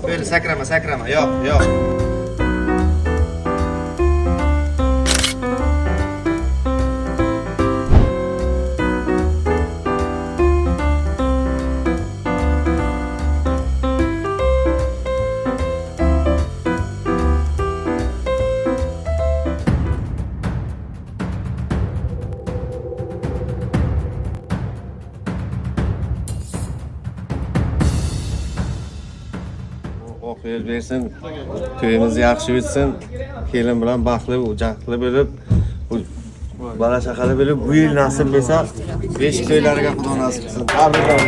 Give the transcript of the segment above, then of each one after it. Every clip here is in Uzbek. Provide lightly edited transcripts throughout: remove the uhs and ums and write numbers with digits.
Böyle sakrama. Yok. Qo'yib bersin, to'yimiz yaxshi o'tsin, kelin bilan baxtli, ujoqli bo'lib, bola chaqali bo'lib, bu yil nasib bo'lsa, beshik to'ylariga Xudo nasib qilsin. Tabriklar.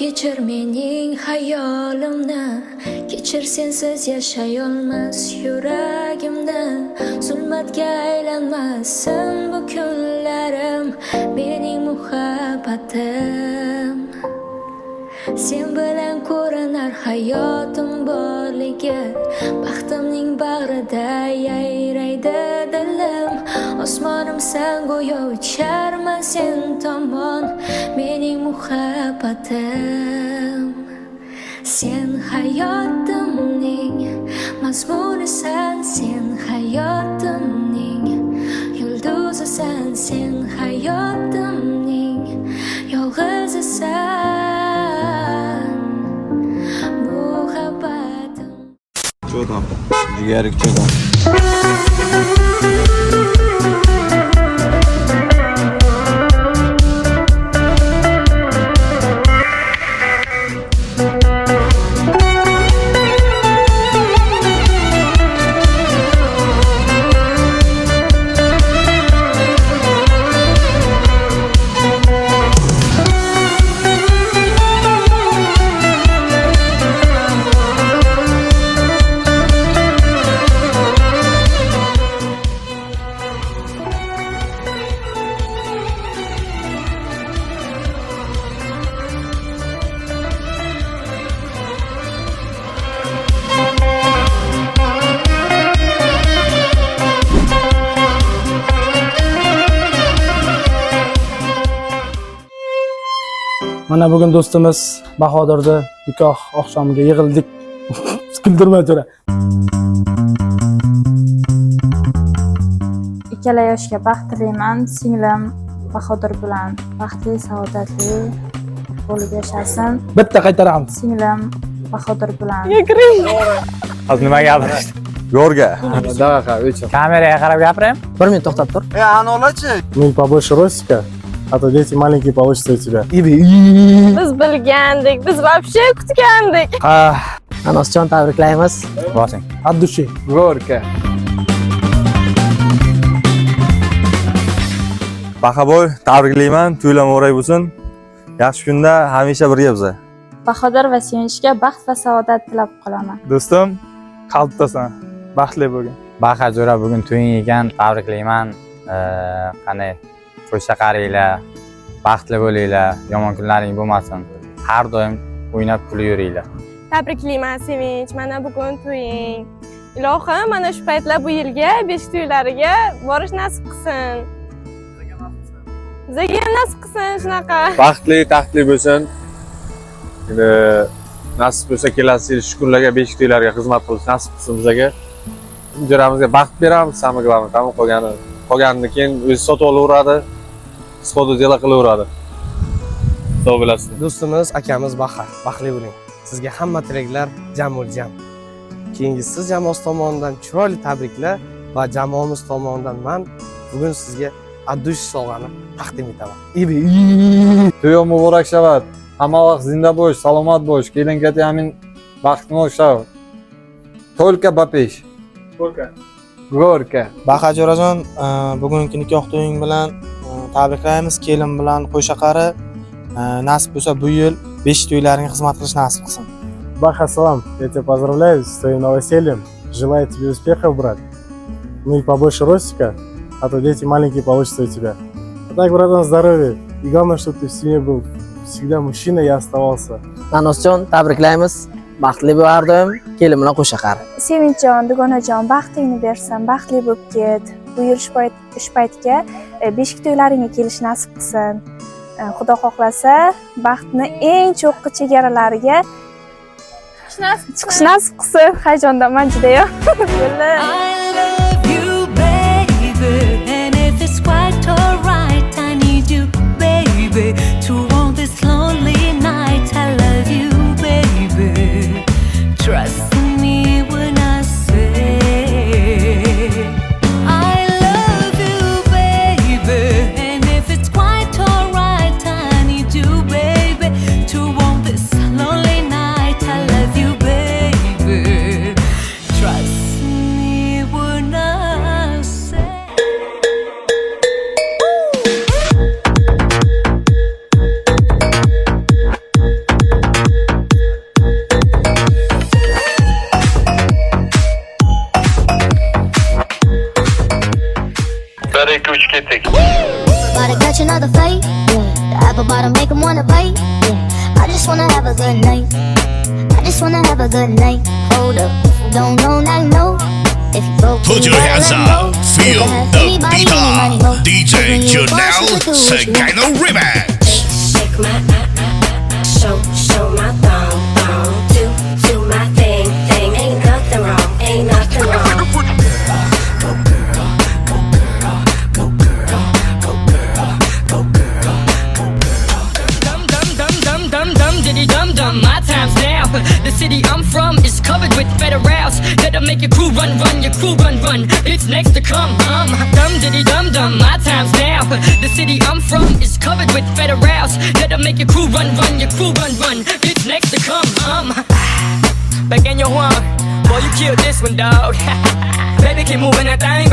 Kechir mening hayolimni, kechir sensiz yashayolmas yuragimni. Zulmatga aylanmasin bu kunlarim, mening muhabbatim. Sen bilan ko'rinar hayotim borligi, baxtimning bag'rida yayraydi dilim. Osmonimsan go'yo ucharman sen tomon, mening muhabbatim. Sen hayotimning mazmunisan, sen hayotimning yulduzisan, sen hayotimning yolg'izisan. Muhabbatim Cho'don. Jigarik cho'don. Mana bugun do'stimiz Bahodirni nikoh oqshomiga yig'ildik. Kuldirmay tura. Ikkala yoshga baxt tilayman. Singlim Bahodir bilan baxtli, saodatli bo'lib yashasin. Bitta qaytaramiz. Singlim Bahodir bilan. Hozir nimaga gapirishdi? Yo'rga. Daqiqa, o'chir. Kameraga qarab gapiraymi? 1 minut to'xtab tur. Anolachi. Men побольше ростика, а то дети маленькие получится у тебя. Biz bilgandik, biz вообще kutgandik. Anosjon tabriklaymiz. Bosing. От души. Gorka. Bahaboy, tabriklayman. To'ylam o'ray bo'lsin. Yaxshi kunda hamisha birga biza. Bahodir va Sevinchga baxt va saodat tilab qolaman. Do'stim, qalbdasan. Baxtli bo'lgin. Baha jo'ra bugun to'ying ekan, tabriklayman. Qani qo'shsa qaranglar, baxtli bo'linglar, yomon kunlaring bo'lmasin. Har doim o'ynab kulib yuringlar. Tabriklayman Sevinch, mana bugun to'ying. Ilohim mana shu paytlar bu yilga beshik to'ylariga borish nasib qilsin. Bizga ham nasib qilsin shunaqa. Baxtli, taxtli bo'lsin. Endi nasib bo'lsa kelasi yil shu kunlarga beshik to'ylariga xizmat qilish nasib qilsin bizga. Jo'ramizga baxt beramiz, samga glавное, tamom qolganini keyin o'zi sotib olaveradi. Sixoda dela qilaveradi. Sog' bo'lasiz. Do'stimiz, akamiz Bahar, baxtli bo'ling. Sizga hamma tilaklar jam. Keyingisi jamoasi tomonidan chiroyli tabriklar va jamoamiz tomonidan men bugun sizga addush sovg'ani taqdim etaman. To'ying muborak shavat. Hamma vaqt zinda bo'lish, salomat bo'lish, kelin-keti amin baxtni o'shav. Только bapesh. Gorka. Bahar Jo'rajon, bugungi nikoh to'ying bilan tabriklaymiz. Kelin bilan qo'shaqari nasib bo'lsa bu yil beshik to'ylaringga xizmat qilish nasib qilsin. Баха, салам, я тебя поздравляю с твоим новосельем. Желаю тебе успехов, брат. Ну и побольше ростика, а то дети маленькие получатся у тебя. А так, братан, здоровья. И главное, чтобы ты в семье был всегда мужчина и оставался. Nanosjon, tabriklaymiz. Baxtli bo'l har doim, kelin bilan qo'shaqari. Sevinchjon, dugonajon, baxtingni bersin, baxtli bo'lib ket. Bu yil shu paytga beshik to'ylaringga kelish nasib qilsin. Xudo xohlasa, baxtni eng cho'qqi chegaralariga chiqish nasib qilsin. Hayajondaman juda-yu. Trust me when I say I love you, baby. And if it's quite alright, I need you, baby, to want this lonely night. I love you, baby. Trust me when I say. Gotta catch another fight, yeah. The apple bottom make 'em wanna bite, yeah. I just wanna have a good night. I just wanna have a good night. Hold up, don't know, now know. If you broke, put your hands up, feel the beat up. DJ Janelle Segano Remix. Shake my show my thong, do my thing. Ain't nothing wrong, ain't nothing wrong. My time's now. The city I'm from is covered with federals that'll make your crew run, your crew run. It's next to come, dum diddy dum. My time's now. The city I'm from is covered with federals that'll make your crew run, your crew run. It's next to come, Back in your one, boy, you killed this one, dog. Baby, keep moving that thing,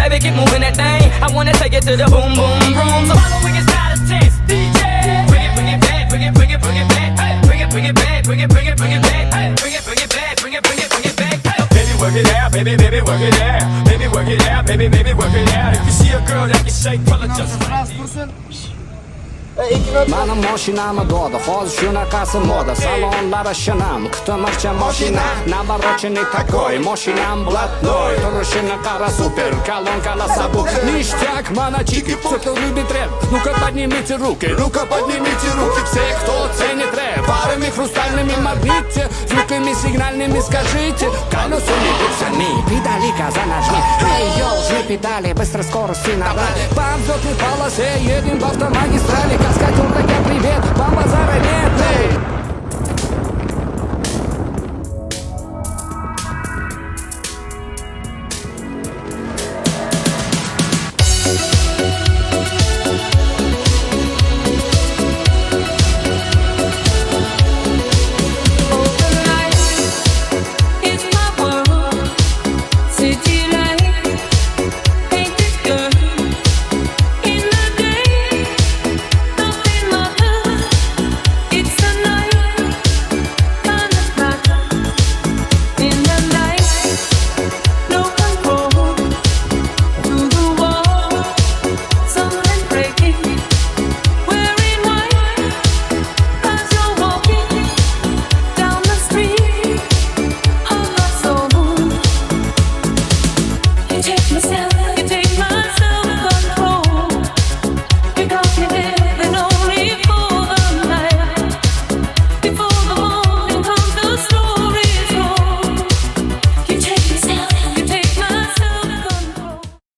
I wanna take it to the boom boom room. So follow we can start a test, DJ. Bring it back, bring it back. Bring it back, bring it back, hey, bring it back, bring it back. Baby, work it out, baby, work it out. Baby, work it out, baby, work it out. If you see a girl that can shake, pull it just right. Mana mashinam doda, hozir shunaqasi moda. Salonlar shinam, kutmoqchi mashina. Nabarachini takoy, mashinam blatnoy. Turishini qara super, колонкала sabu. Ништяк, mana чики, кто любит рэп. Ну-ка поднимите руки, все, кто ценит рэп. Парами хрустальными моргните, звуками сигнальными скажите. Колесо не буксами, педали газа нажми. Эй, йоу, жми педали, быстро скорости набрать. По взлетной полосе едем в автомагистрали. Каскадер, привет, вам базара нет.